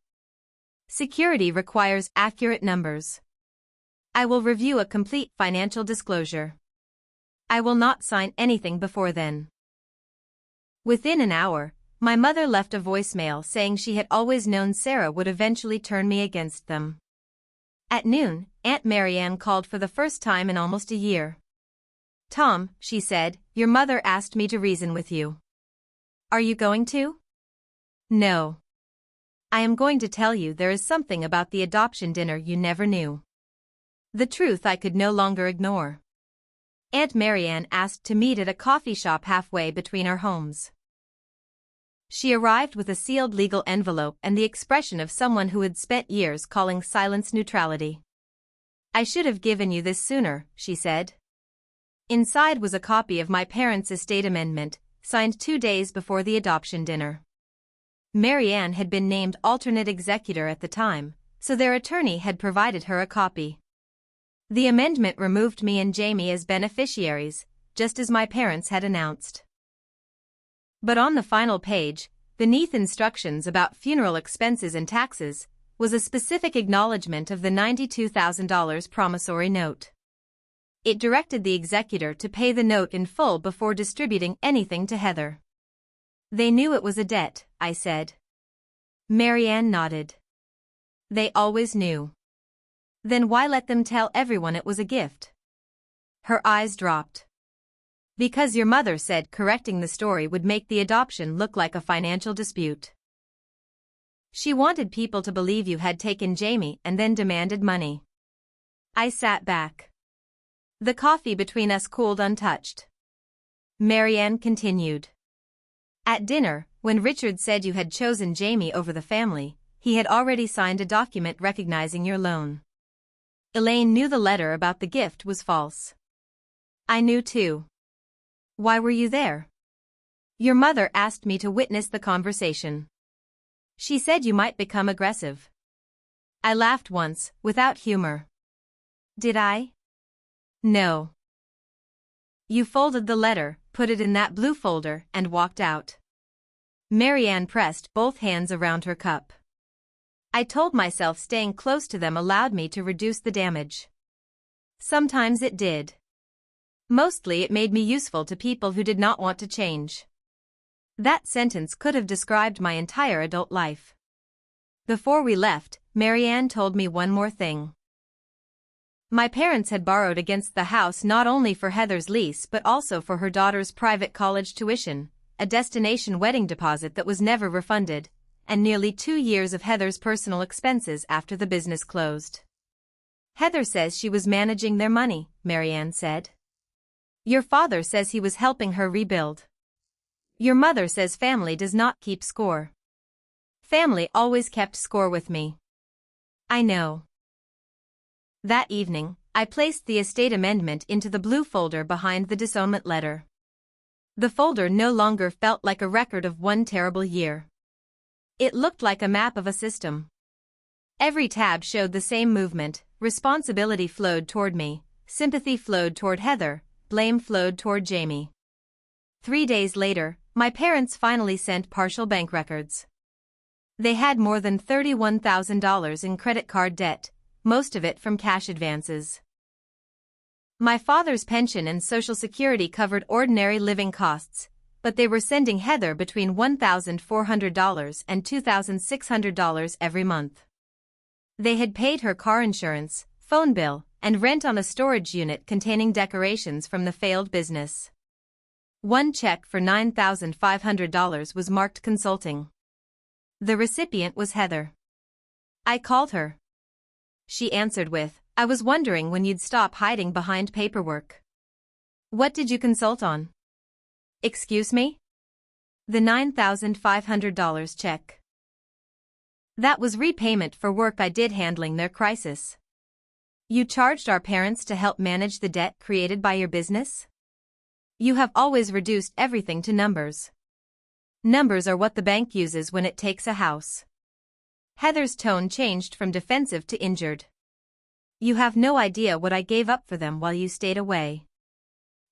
"Security requires accurate numbers. I will review a complete financial disclosure. I will not sign anything before then." Within an hour, my mother left a voicemail saying she had always known Sarah would eventually turn me against them. At noon, Aunt Marianne called for the first time in almost a year. "Tom," she said, "your mother asked me to reason with you. Are you going to?" "No. I am going to tell you there is something about the adoption dinner you never knew." The truth I could no longer ignore. Aunt Marianne asked to meet at a coffee shop halfway between our homes. She arrived with a sealed legal envelope and the expression of someone who had spent years calling silence neutrality. "I should have given you this sooner," she said. Inside was a copy of my parents' estate amendment, signed 2 days before the adoption dinner. Marianne had been named alternate executor at the time, so their attorney had provided her a copy. The amendment removed me and Jamie as beneficiaries, just as my parents had announced. But on the final page, beneath instructions about funeral expenses and taxes, was a specific acknowledgement of the $92,000 promissory note. It directed the executor to pay the note in full before distributing anything to Heather. "They knew it was a debt," I said. Marianne nodded. "They always knew. Then why let them tell everyone it was a gift?" Her eyes dropped. "Because your mother said correcting the story would make the adoption look like a financial dispute. She wanted people to believe you had taken Jamie and then demanded money." I sat back. The coffee between us cooled untouched. Marianne continued. "At dinner, when Richard said you had chosen Jamie over the family, he had already signed a document recognizing your loan. Elaine knew the letter about the gift was false. I knew too. Why were you there?" "Your mother asked me to witness the conversation. She said you might become aggressive." I laughed once, without humor. "Did I?" "No. You folded the letter, put it in that blue folder, and walked out." Marianne pressed both hands around her cup. I told myself staying close to them allowed me to reduce the damage. Sometimes it did. Mostly it made me useful to people who did not want to change. That sentence could have described my entire adult life. Before we left, Marianne told me one more thing. My parents had borrowed against the house not only for Heather's lease but also for her daughter's private college tuition, a destination wedding deposit that was never refunded, and nearly 2 years of Heather's personal expenses after the business closed. "Heather says she was managing their money," Marianne said. "Your father says he was helping her rebuild. Your mother says family does not keep score. family always kept score with me. I know. That evening, I placed the estate amendment into the blue folder behind the disownment letter. The folder no longer felt like a record of one terrible year. It looked like a map of a system. Every tab showed the same movement, responsibility flowed toward me, sympathy flowed toward Heather, blame flowed toward Jamie. 3 days later, my parents finally sent partial bank records. They had more than $31,000 in credit card debt, most of it from cash advances. My father's pension and Social Security covered ordinary living costs, but they were sending Heather between $1,400 and $2,600 every month. They had paid her car insurance, phone bill, and rent on a storage unit containing decorations from the failed business. One check for $9,500 was marked consulting. The recipient was Heather. I called her. She answered with, "I was wondering when you'd stop hiding behind paperwork. What did you consult on?" "Excuse me?" "The $9,500 check. That was repayment for work I did handling their crisis. You charged our parents to help manage the debt created by your business? You have always reduced everything to numbers. Numbers are what the bank uses when it takes a house." Heather's tone changed from defensive to injured. "You have no idea what I gave up for them while you stayed away.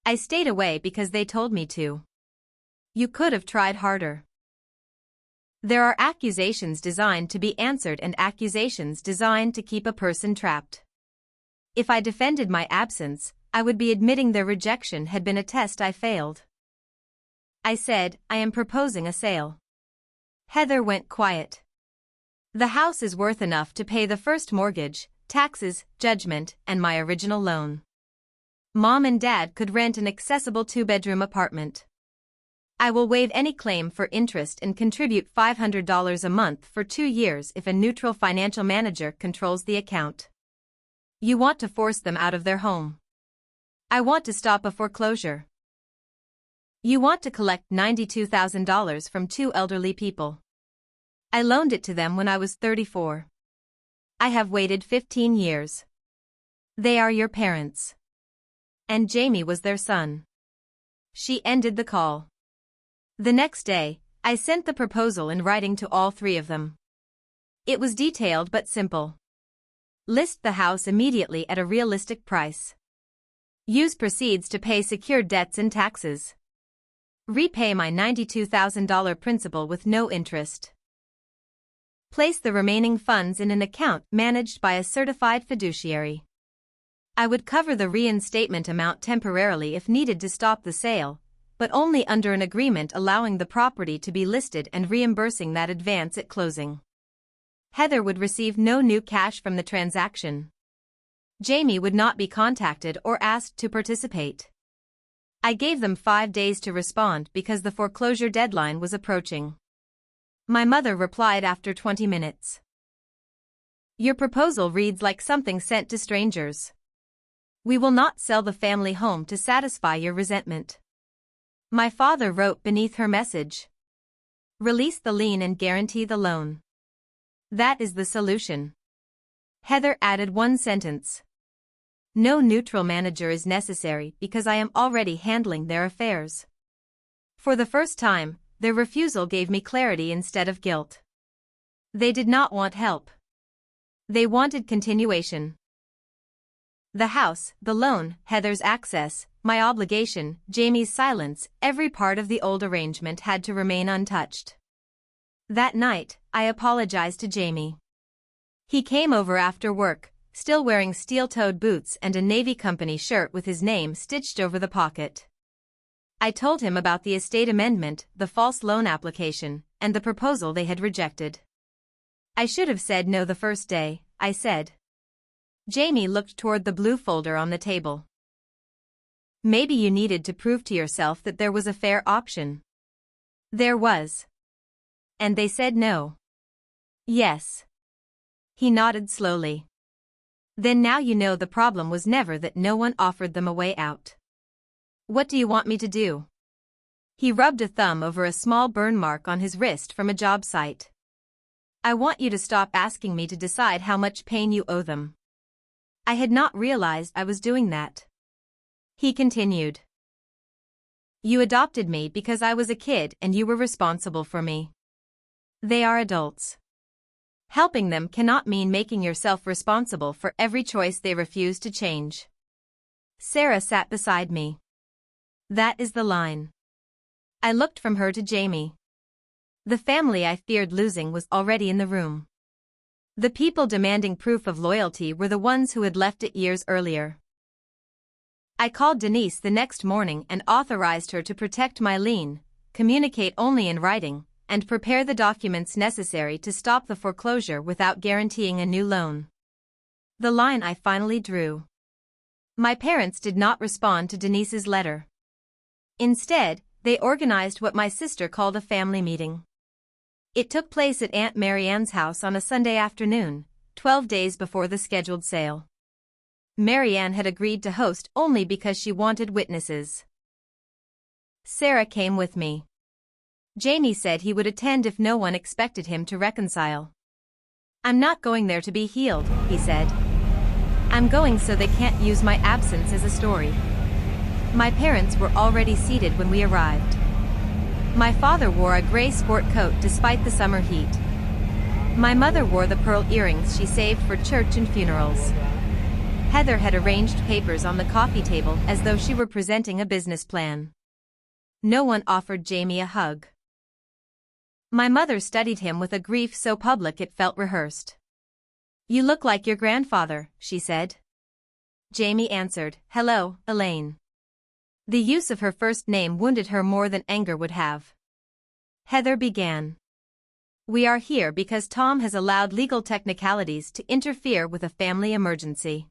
I stayed away because they told me to. You could have tried harder." There are accusations designed to be answered and accusations designed to keep a person trapped. If I defended my absence, I would be admitting their rejection had been a test I failed. I said, "I am proposing a sale." Heather went quiet. "The house is worth enough to pay the first mortgage, taxes, judgment, and my original loan. Mom and Dad could rent an accessible 2-bedroom apartment. I will waive any claim for interest and contribute $500 a month for 2 years if a neutral financial manager controls the account. You want to force them out of their home. I want to stop a foreclosure. You want to collect $92,000 from 2 elderly people. I loaned it to them when I was 34. I have waited 15 years. They are your parents. And Jamie was their son." She ended the call. The next day, I sent the proposal in writing to all 3 of them. It was detailed but simple. List the house immediately at a realistic price. Use proceeds to pay secured debts and taxes. Repay my $92,000 principal with no interest. Place the remaining funds in an account managed by a certified fiduciary. I would cover the reinstatement amount temporarily if needed to stop the sale, but only under an agreement allowing the property to be listed and reimbursing that advance at closing. Heather would receive no new cash from the transaction. Jamie would not be contacted or asked to participate. I gave them 5 days to respond because the foreclosure deadline was approaching. My mother replied after 20 minutes. "Your proposal reads like something sent to strangers. We will not sell the family home to satisfy your resentment." My father wrote beneath her message, "Release the lien and guarantee the loan. That is the solution." Heather added one sentence. "No neutral manager is necessary because I am already handling their affairs." For the first time, their refusal gave me clarity instead of guilt. They did not want help. They wanted continuation. The house, the loan, Heather's access, my obligation, Jamie's silence, every part of the old arrangement had to remain untouched. That night, I apologized to Jamie. He came over after work, still wearing steel-toed boots and a Navy Company shirt with his name stitched over the pocket. I told him about the estate amendment, the false loan application, and the proposal they had rejected. "I should have said no the first day," I said. Jamie looked toward the blue folder on the table. "Maybe you needed to prove to yourself that there was a fair option." "There was." "And they said no." "Yes." He nodded slowly. "Then now you know the problem was never that no one offered them a way out. What do you want me to do?" He rubbed a thumb over a small burn mark on his wrist from a job site. I want you to stop asking me to decide how much pain you owe them. I had not realized I was doing that. He continued. You adopted me because I was a kid and you were responsible for me. They are adults. Helping them cannot mean making yourself responsible for every choice they refuse to change. Sarah sat beside me. That is the line. I looked from her to Jamie. The family I feared losing was already in the room. The people demanding proof of loyalty were the ones who had left it years earlier. I called Denise the next morning and authorized her to protect my lien, communicate only in writing, and prepare the documents necessary to stop the foreclosure without guaranteeing a new loan. The line I finally drew. My parents did not respond to Denise's letter. Instead, they organized what my sister called a family meeting. It took place at Aunt Marianne's house on a Sunday afternoon, 12 days before the scheduled sale. Marianne had agreed to host only because she wanted witnesses. Sarah came with me. Jamie said he would attend if no one expected him to reconcile. I'm not going there to be healed, he said. I'm going so they can't use my absence as a story. My parents were already seated when we arrived. My father wore a gray sport coat despite the summer heat. My mother wore the pearl earrings she saved for church and funerals. Heather had arranged papers on the coffee table as though she were presenting a business plan. No one offered Jamie a hug. My mother studied him with a grief so public it felt rehearsed. You look like your grandfather, she said. Jamie answered, Hello, Elaine. The use of her first name wounded her more than anger would have. Heather began. We are here because Tom has allowed legal technicalities to interfere with a family emergency.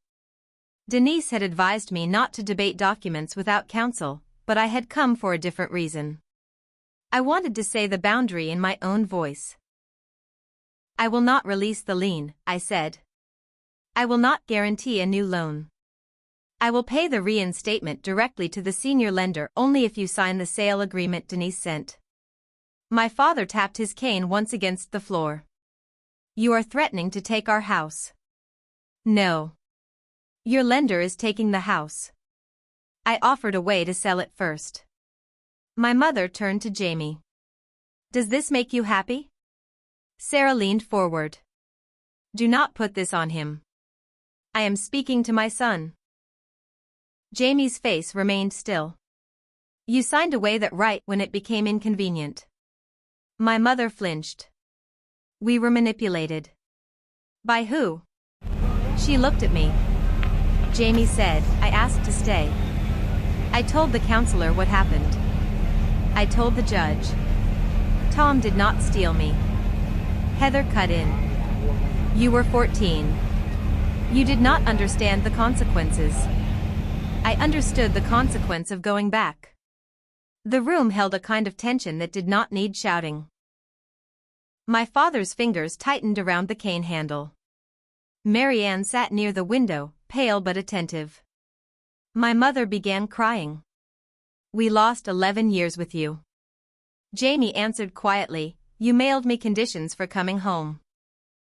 Denise had advised me not to debate documents without counsel, but I had come for a different reason. I wanted to say the boundary in my own voice. I will not release the lien, I said. I will not guarantee a new loan. I will pay the reinstatement directly to the senior lender only if you sign the sale agreement Denise sent. My father tapped his cane once against the floor. You are threatening to take our house. No. Your lender is taking the house. I offered a way to sell it first. My mother turned to Jamie. Does this make you happy? Sarah leaned forward. Do not put this on him. I am speaking to my son. Jamie's face remained still. You signed away that right when it became inconvenient. My mother flinched. We were manipulated. By who? She looked at me. Jamie said, I asked to stay. I told the counselor what happened. I told the judge. Tom did not steal me. Heather cut in. You were 14. You did not understand the consequences. I understood the consequence of going back. The room held a kind of tension that did not need shouting. My father's fingers tightened around the cane handle. Marianne sat near the window, pale but attentive. My mother began crying. We lost 11 years with you. Jamie answered quietly, You mailed me conditions for coming home.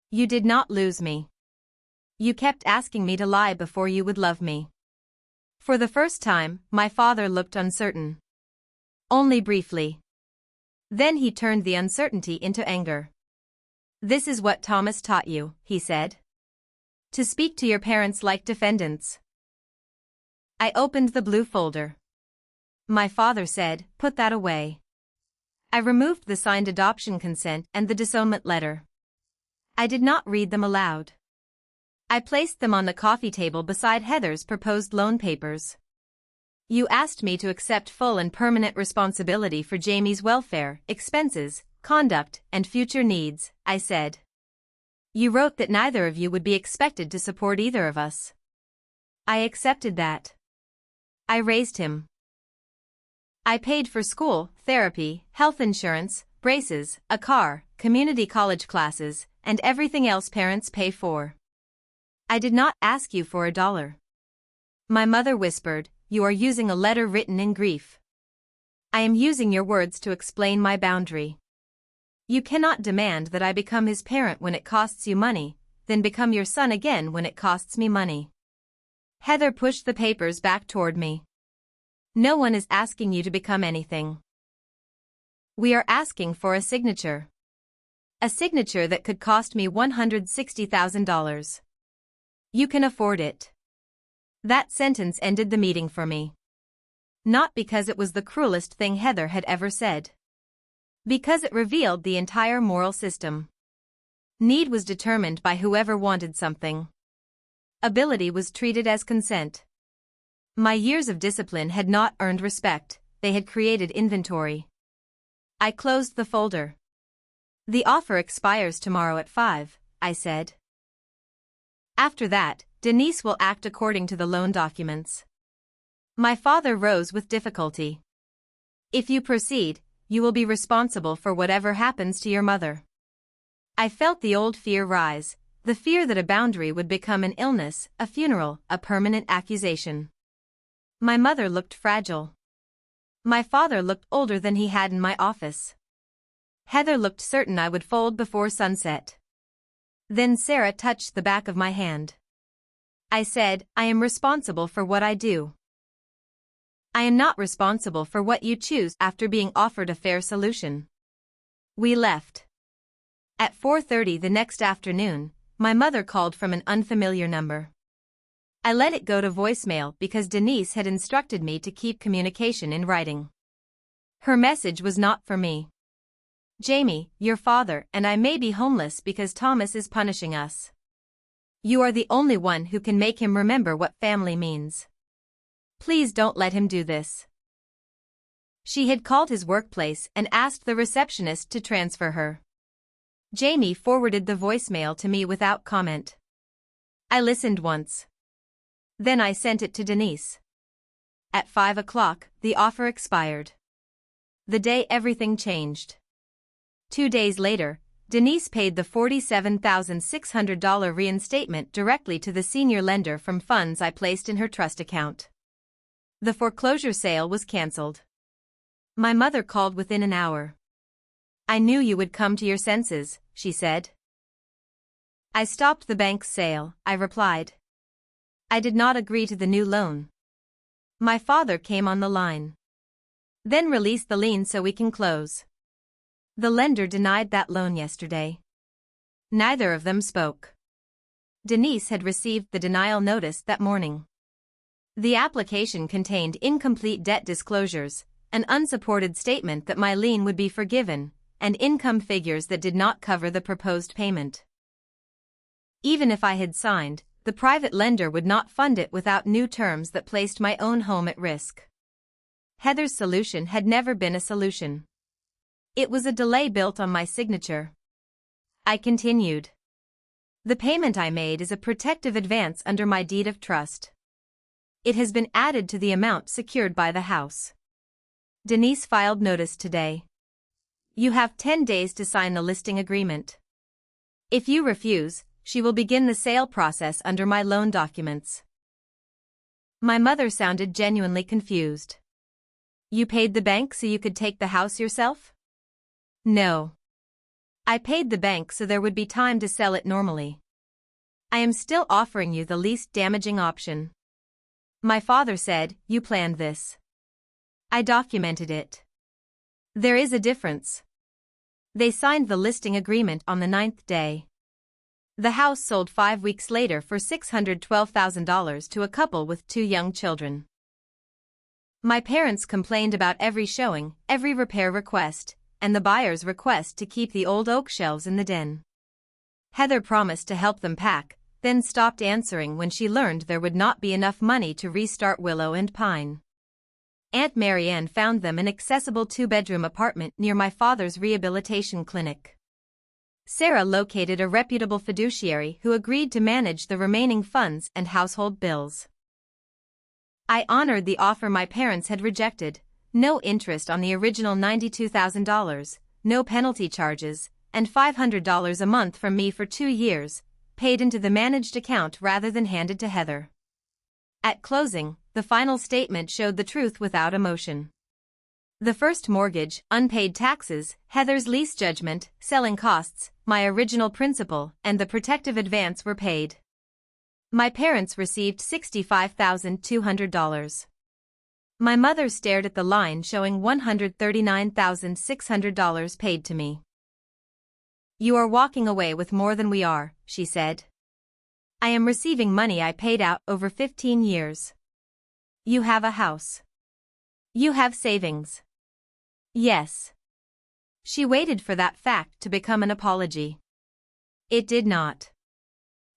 You did not lose me. You kept asking me to lie before you would love me. For the first time, my father looked uncertain. Only briefly. Then he turned the uncertainty into anger. This is what Thomas taught you, he said. To speak to your parents like defendants. I opened the blue folder. My father said, Put that away. I removed the signed adoption consent and the disownment letter. I did not read them aloud. I placed them on the coffee table beside Heather's proposed loan papers. You asked me to accept full and permanent responsibility for Jamie's welfare, expenses, conduct, and future needs, I said. You wrote that neither of you would be expected to support either of us. I accepted that. I raised him. I paid for school, therapy, health insurance, braces, a car, community college classes, and everything else parents pay for. I did not ask you for $1. My mother whispered, You are using a letter written in grief. I am using your words to explain my boundary. You cannot demand that I become his parent when it costs you money, then become your son again when it costs me money. Heather pushed the papers back toward me. No one is asking you to become anything. We are asking for a signature. A signature that could cost me $160,000. You can afford it. That sentence ended the meeting for me. Not because it was the cruelest thing Heather had ever said. Because it revealed the entire moral system. Need was determined by whoever wanted something. Ability was treated as consent. My years of discipline had not earned respect, they had created inventory. I closed the folder. The offer expires tomorrow at 5, I said. After that, Denise will act according to the loan documents. My father rose with difficulty. If you proceed, you will be responsible for whatever happens to your mother. I felt the old fear rise, the fear that a boundary would become an illness, a funeral, a permanent accusation. My mother looked fragile. My father looked older than he had in my office. Heather looked certain I would fold before sunset. Then Sarah touched the back of my hand. I said, I am responsible for what I do. I am not responsible for what you choose after being offered a fair solution. We left. At 4:30 the next afternoon, my mother called from an unfamiliar number. I let it go to voicemail because Denise had instructed me to keep communication in writing. Her message was not for me. Jamie, your father and I may be homeless because Thomas is punishing us. You are the only one who can make him remember what family means. Please don't let him do this. She had called his workplace and asked the receptionist to transfer her. Jamie forwarded the voicemail to me without comment. I listened once. Then I sent it to Denise. At 5 o'clock, the offer expired. The day everything changed. 2 days later, Denise paid the $47,600 reinstatement directly to the senior lender from funds I placed in her trust account. The foreclosure sale was cancelled. My mother called within an hour. I knew you would come to your senses, she said. I stopped the bank's sale, I replied. I did not agree to the new loan. My father came on the line. Then release the lien so we can close. The lender denied that loan yesterday. Neither of them spoke. Denise had received the denial notice that morning. The application contained incomplete debt disclosures, an unsupported statement that my lien would be forgiven, and income figures that did not cover the proposed payment. Even if I had signed, the private lender would not fund it without new terms that placed my own home at risk. Heather's solution had never been a solution. It was a delay built on my signature. I continued. The payment I made is a protective advance under my deed of trust. It has been added to the amount secured by the house. Denise filed notice today. You have 10 days to sign the listing agreement. If you refuse, she will begin the sale process under my loan documents. My mother sounded genuinely confused. You paid the bank so you could take the house yourself? No. I paid the bank so there would be time to sell it normally. I am still offering you the least damaging option. My father said, you planned this. I documented it. There is a difference. They signed the listing agreement on the 9th day. The house sold 5 weeks later for $612,000 to a couple with 2 young children. My parents complained about every showing, every repair request, and the buyer's request to keep the old oak shelves in the den. Heather promised to help them pack, then stopped answering when she learned there would not be enough money to restart Willow and Pine. Aunt Marianne found them an accessible 2-bedroom apartment near my father's rehabilitation clinic. Sarah located a reputable fiduciary who agreed to manage the remaining funds and household bills. I honored the offer my parents had rejected, no interest on the original $92,000, no penalty charges, and $500 a month from me for 2 years, paid into the managed account rather than handed to Heather. At closing, the final statement showed the truth without emotion. The first mortgage, unpaid taxes, Heather's lease judgment, selling costs, my original principal, and the protective advance were paid. My parents received $65,200. My mother stared at the line showing $139,600 paid to me. "You are walking away with more than we are," she said. "I am receiving money I paid out over 15 years. You have a house. You have savings." Yes. She waited for that fact to become an apology. It did not.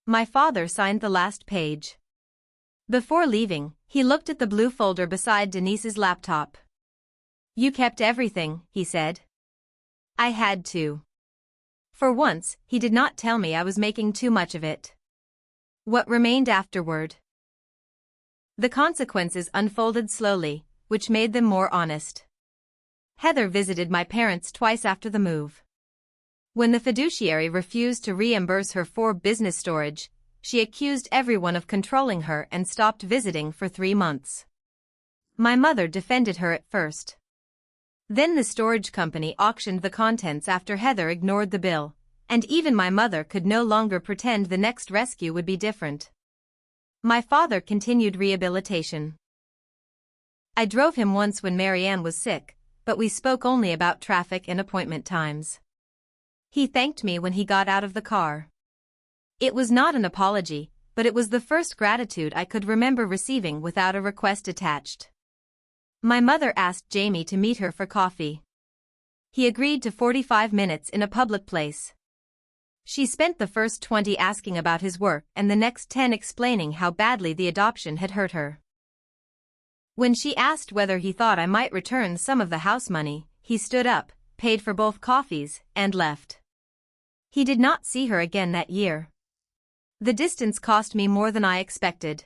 My father signed the last page. Before leaving, he looked at the blue folder beside Denise's laptop. "You kept everything," he said. I had to. For once, he did not tell me I was making too much of it. What remained afterward? The consequences unfolded slowly, which made them more honest. Heather visited my parents twice after the move. When the fiduciary refused to reimburse her for business storage, she accused everyone of controlling her and stopped visiting for 3 months. My mother defended her at first. Then the storage company auctioned the contents after Heather ignored the bill, and even my mother could no longer pretend the next rescue would be different. My father continued rehabilitation. I drove him once when Marianne was sick, but we spoke only about traffic and appointment times. He thanked me when he got out of the car. It was not an apology, but it was the first gratitude I could remember receiving without a request attached. My mother asked Jamie to meet her for coffee. He agreed to 45 minutes in a public place. She spent the first 20 asking about his work and the next 10 explaining how badly the adoption had hurt her. When she asked whether he thought I might return some of the house money, he stood up, paid for both coffees, and left. He did not see her again that year. The distance cost me more than I expected.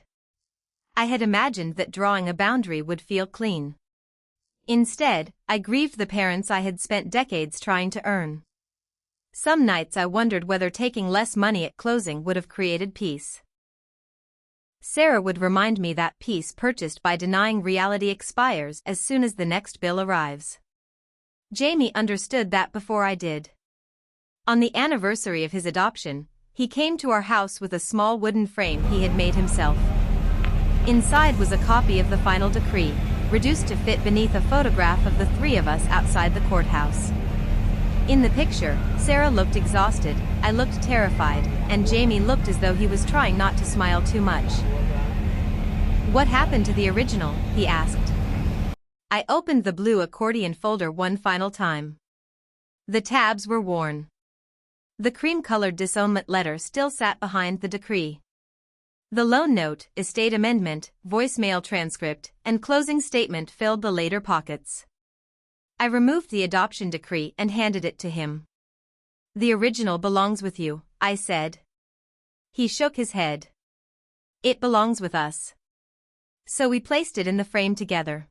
I had imagined that drawing a boundary would feel clean. Instead, I grieved the parents I had spent decades trying to earn. Some nights I wondered whether taking less money at closing would have created peace. Sarah would remind me that peace purchased by denying reality expires as soon as the next bill arrives. Jamie understood that before I did. On the anniversary of his adoption, he came to our house with a small wooden frame he had made himself. Inside was a copy of the final decree, reduced to fit beneath a photograph of the 3 of us outside the courthouse. In the picture, Sarah looked exhausted, I looked terrified, and Jamie looked as though he was trying not to smile too much. "What happened to the original?" he asked. I opened the blue accordion folder one final time. The tabs were worn. The cream-colored disownment letter still sat behind the decree. The loan note, estate amendment, voicemail transcript, and closing statement filled the later pockets. I removed the adoption decree and handed it to him. "The original belongs with you," I said. He shook his head. "It belongs with us." So we placed it in the frame together.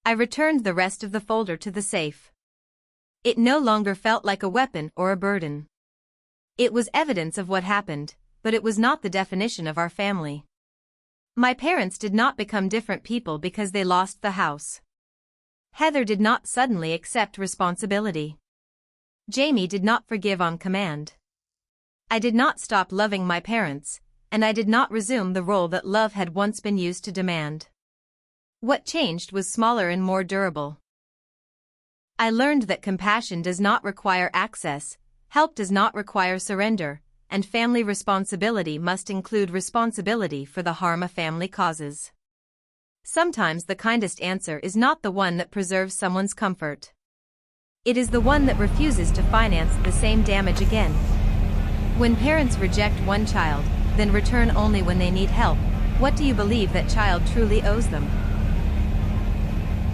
I returned the rest of the folder to the safe. It no longer felt like a weapon or a burden. It was evidence of what happened, but it was not the definition of our family. My parents did not become different people because they lost the house. Heather did not suddenly accept responsibility. Jamie did not forgive on command. I did not stop loving my parents, and I did not resume the role that love had once been used to demand. What changed was smaller and more durable. I learned that compassion does not require access, help does not require surrender, and family responsibility must include responsibility for the harm a family causes. Sometimes the kindest answer is not the one that preserves someone's comfort. It is the one that refuses to finance the same damage again. When parents reject one child, then return only when they need help, what do you believe that child truly owes them?